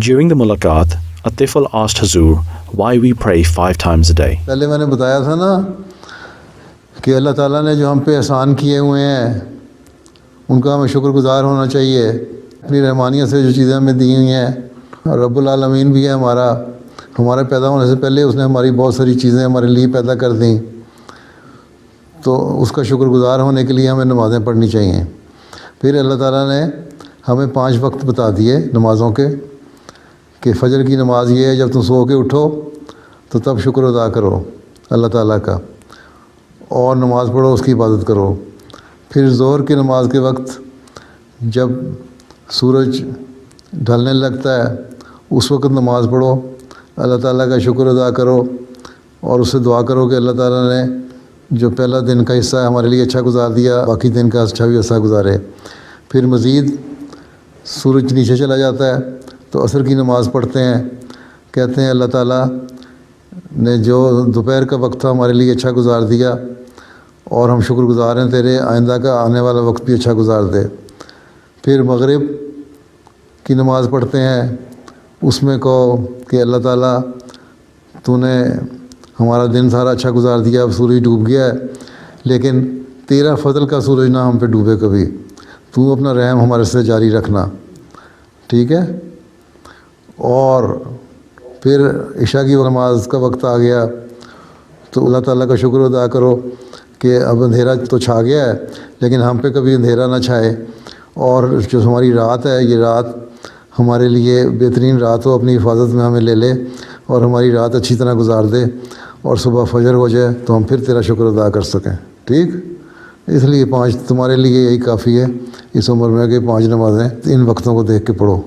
During the mulaqat, a tifl asked Hazur why we pray 5 times a day. پہلے میں نے بتایا تھا نا کہ اللہ تعالیٰ نے جو ہم پہ احسان کیے ہوئے ہیں ان کا ہمیں شکر گزار ہونا چاہیے. اپنی رحمانیت سے جو چیزیں ہمیں دی ہوئی ہیں، رب العالمین بھی ہے ہمارا، ہمارے پیدا ہونے سے پہلے اس نے ہماری بہت ساری چیزیں ہمارے لیے پیدا کر دیں، تو اس کا شکر گزار ہونے کے لیے ہمیں نمازیں پڑھنی چاہیے. پھر اللہ تعالیٰ نے ہمیں 5 وقت بتا دیے نمازوں کے کہ فجر کی نماز یہ ہے جب تم سو کے اٹھو تو تب شکر ادا کرو اللہ تعالیٰ کا اور نماز پڑھو، اس کی عبادت کرو. پھر ظہر کی نماز کے وقت جب سورج ڈھلنے لگتا ہے اس وقت نماز پڑھو، اللہ تعالیٰ کا شکر ادا کرو اور اس سے دعا کرو کہ اللہ تعالیٰ نے جو پہلا دن کا حصہ ہے ہمارے لیے اچھا گزار دیا، باقی دن کا اچھا بھی حصہ گزارے. پھر مزید سورج نیچے چلا جاتا ہے تو عصر کی نماز پڑھتے ہیں، کہتے ہیں اللہ تعالیٰ نے جو دوپہر کا وقت تھا ہمارے لیے اچھا گزار دیا اور ہم شکر گزار ہیں تیرے، آئندہ کا آنے والا وقت بھی اچھا گزار دے. پھر مغرب کی نماز پڑھتے ہیں، اس میں کہو کہ اللہ تعالیٰ تو نے ہمارا دن سارا اچھا گزار دیا، اب سورج ڈوب گیا ہے لیکن تیرا فضل کا سورج نہ ہم پہ ڈوبے کبھی، تو اپنا رحم ہمارے سے جاری رکھنا، ٹھیک ہے. اور پھر عشاء کی نماز کا وقت آ گیا تو اللہ تعالیٰ کا شکر ادا کرو کہ اب اندھیرا تو چھا گیا ہے لیکن ہم پہ کبھی اندھیرا نہ چھائے، اور جو ہماری رات ہے یہ رات ہمارے لیے بہترین رات ہو، اپنی حفاظت میں ہمیں لے لے اور ہماری رات اچھی طرح گزار دے اور صبح فجر ہو جائے تو ہم پھر تیرا شکر ادا کر سکیں. ٹھیک، اس لیے 5 تمہارے لیے یہی کافی ہے اس عمر میں کہ 5 نمازیں ان وقتوں کو دیکھ کے پڑھو.